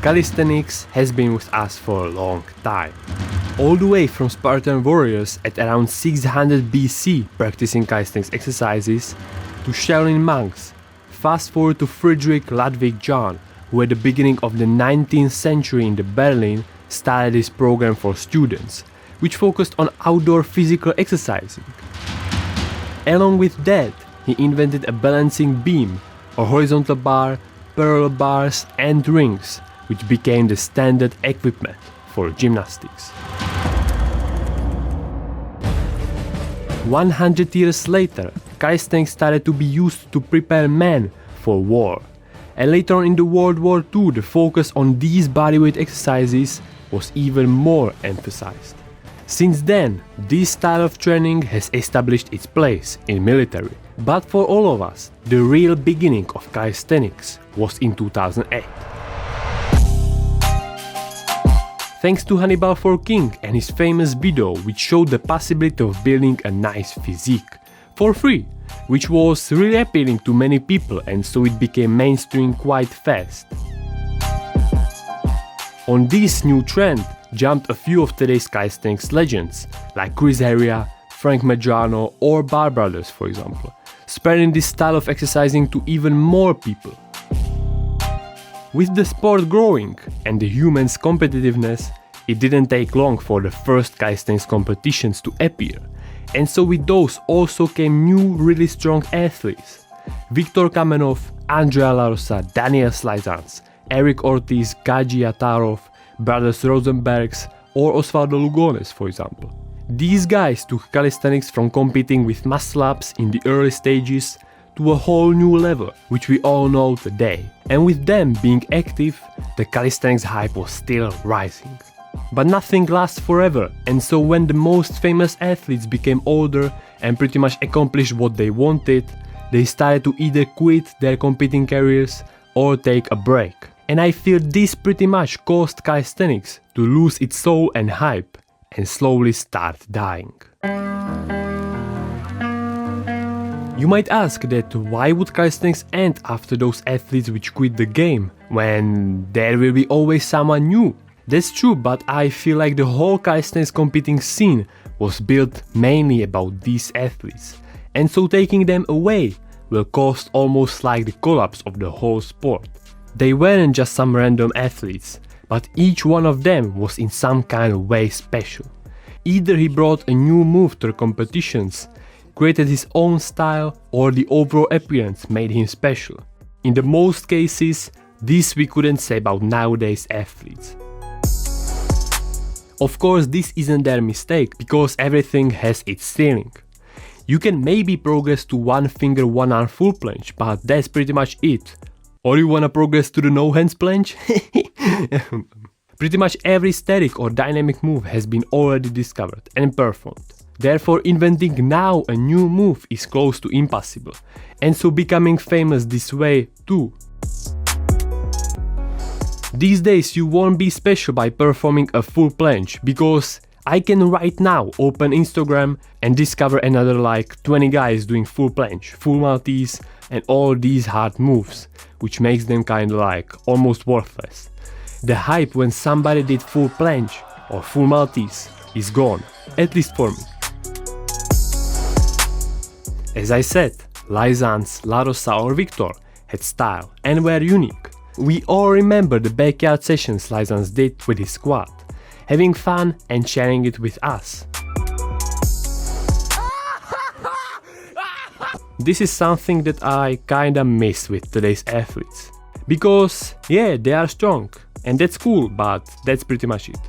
Calisthenics has been with us for a long time. All the way from Spartan warriors at around 600 BC practicing calisthenics exercises to Shaolin monks. Fast forward to Friedrich Ludwig Jahn, who at the beginning of the 19th century in Berlin started this program for students, which focused on outdoor physical exercising. Along with that, he invented a balancing beam, a horizontal bar, parallel bars and rings, which became the standard equipment for gymnastics. 100 years later, calisthenics started to be used to prepare men for war. And later on in the World War II, the focus on these bodyweight exercises was even more emphasized. Since then, this style of training has established its place in military. But for all of us, the real beginning of calisthenics was in 2008. Thanks to Hannibal for King and his famous video which showed the possibility of building a nice physique for free, which was really appealing to many people, and so it became mainstream quite fast. On this new trend jumped a few of today's calisthenics legends like Chris Heria, Frank Medrano or Bar Brothers for example, spreading this style of exercising to even more people. With the sport growing and the humans' competitiveness, it didn't take long for the first calisthenics competitions to appear, and so with those also came new really strong athletes. Viktor Kamenov, Andrea Larosa, Daniel Slizans, Eric Ortiz, Gaji Atarov, brothers Rosenbergs or Osvaldo Lugones for example. These guys took calisthenics from competing with muscle-ups in the early stages to a whole new level, which we all know today. And with them being active, the calisthenics hype was still rising. But nothing lasts forever, and so when the most famous athletes became older and pretty much accomplished what they wanted, they started to either quit their competing careers or take a break. And I feel this pretty much caused calisthenics to lose its soul and hype and slowly start dying. You might ask that why would calisthenics end after those athletes which quit the game, when there will be always someone new? That's true, but I feel like the whole calisthenics competing scene was built mainly about these athletes, and so taking them away will cause almost like the collapse of the whole sport. They weren't just some random athletes, but each one of them was in some kind of way special. Either he brought a new move to the competitions, created his own style, or the overall appearance made him special. In the most cases, this we couldn't say about nowadays athletes. Of course, this isn't their mistake, because everything has its ceiling. You can maybe progress to one finger, one arm full planche, but that's pretty much it. Or you wanna progress to the no hands planche? Pretty much every static or dynamic move has been already discovered and performed. Therefore, inventing now a new move is close to impossible, and so becoming famous this way too. These days you won't be special by performing a full planche, because I can right now open Instagram and discover another like 20 guys doing full planche, full maltese and all these hard moves, which makes them kinda like almost worthless. The hype when somebody did full planche or full maltese is gone, at least for me. As I said, Lizans, Larosa or Viktor had style and were unique. We all remember the backyard sessions Lizans did with his squad, having fun and sharing it with us. This is something that I kinda miss with today's athletes. Because, yeah, they are strong, and that's cool, but that's pretty much it.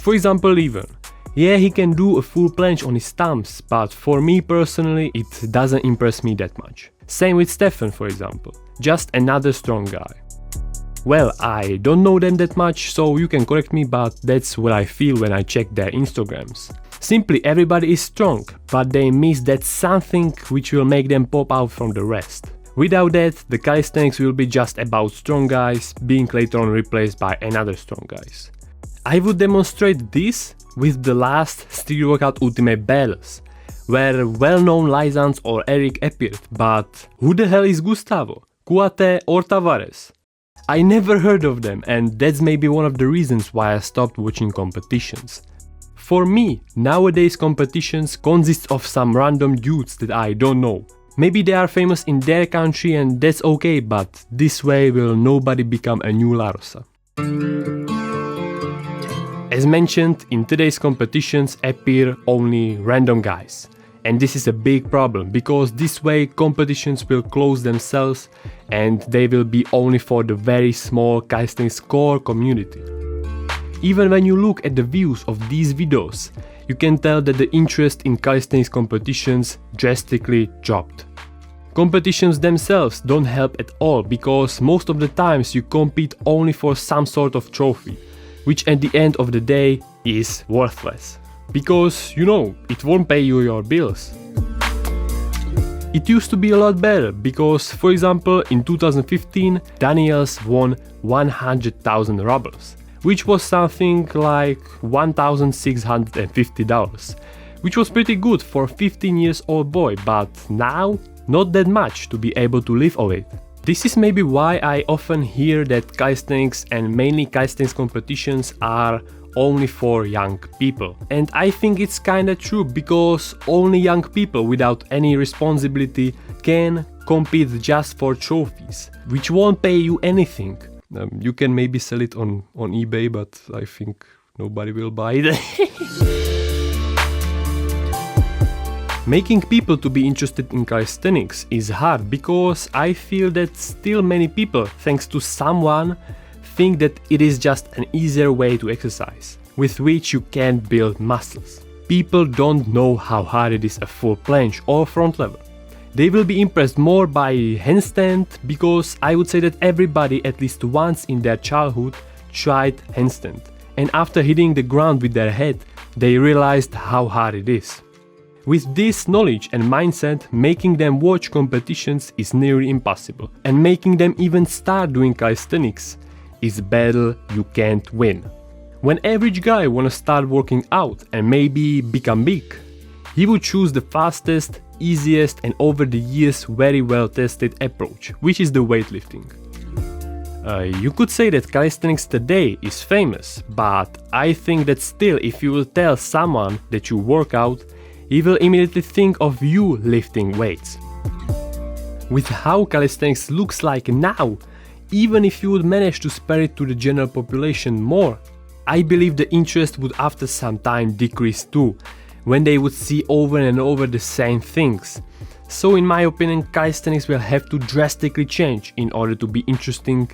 For example, Leven. Yeah, he can do a full planche on his thumbs, but for me personally, it doesn't impress me that much. Same with Stefan, for example. Just another strong guy. Well, I don't know them that much, so you can correct me, but that's what I feel when I check their Instagrams. Simply, everybody is strong, but they miss that something which will make them pop out from the rest. Without that, the calisthenics will be just about strong guys being later on replaced by another strong guys. I would demonstrate this with the last Street Workout Ultimate battles, where well-known Lizans or Eric appeared, but who the hell is Gustavo, Kuate or Tavares? I never heard of them, and that's maybe one of the reasons why I stopped watching competitions. For me, nowadays competitions consist of some random dudes that I don't know. Maybe they are famous in their country and that's okay, but this way will nobody become a new Larosa. As mentioned, in today's competitions appear only random guys. And this is a big problem, because this way competitions will close themselves and they will be only for the very small calisthenics core community. Even when you look at the views of these videos, you can tell that the interest in calisthenics competitions drastically dropped. Competitions themselves don't help at all, because most of the times you compete only for some sort of trophy, which at the end of the day is worthless. Because, you know, it won't pay you your bills. It used to be a lot better, because, for example, in 2015, Daniels won 100,000 rubles, which was something like $1,650, which was pretty good for a 15-year-old boy, but now, not that much to be able to live of it. This is maybe why I often hear that calisthenics and mainly calisthenics competitions are only for young people. And I think it's kinda true, because only young people without any responsibility can compete just for trophies, which won't pay you anything. You can maybe sell it on eBay, but I think nobody will buy it. Making people to be interested in calisthenics is hard, because I feel that still many people, thanks to someone, think that it is just an easier way to exercise, with which you can build muscles. People don't know how hard it is a full planche or front lever. They will be impressed more by handstand, because I would say that everybody at least once in their childhood tried handstand, and after hitting the ground with their head, they realized how hard it is. With this knowledge and mindset, making them watch competitions is nearly impossible, and making them even start doing calisthenics is a battle you can't win. When average guy wanna start working out and maybe become big, he would choose the fastest, easiest and over the years very well tested approach, which is the weightlifting. You could say that calisthenics today is famous, but I think that still, if you will tell someone that you work out, he will immediately think of you lifting weights. With how calisthenics looks like now, even if you would manage to spread it to the general population more, I believe the interest would after some time decrease too, when they would see over and over the same things. So in my opinion, calisthenics will have to drastically change in order to be interesting,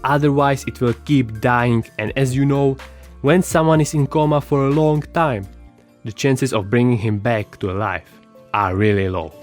otherwise it will keep dying, and as you know, when someone is in coma for a long time, the chances of bringing him back to life are really low.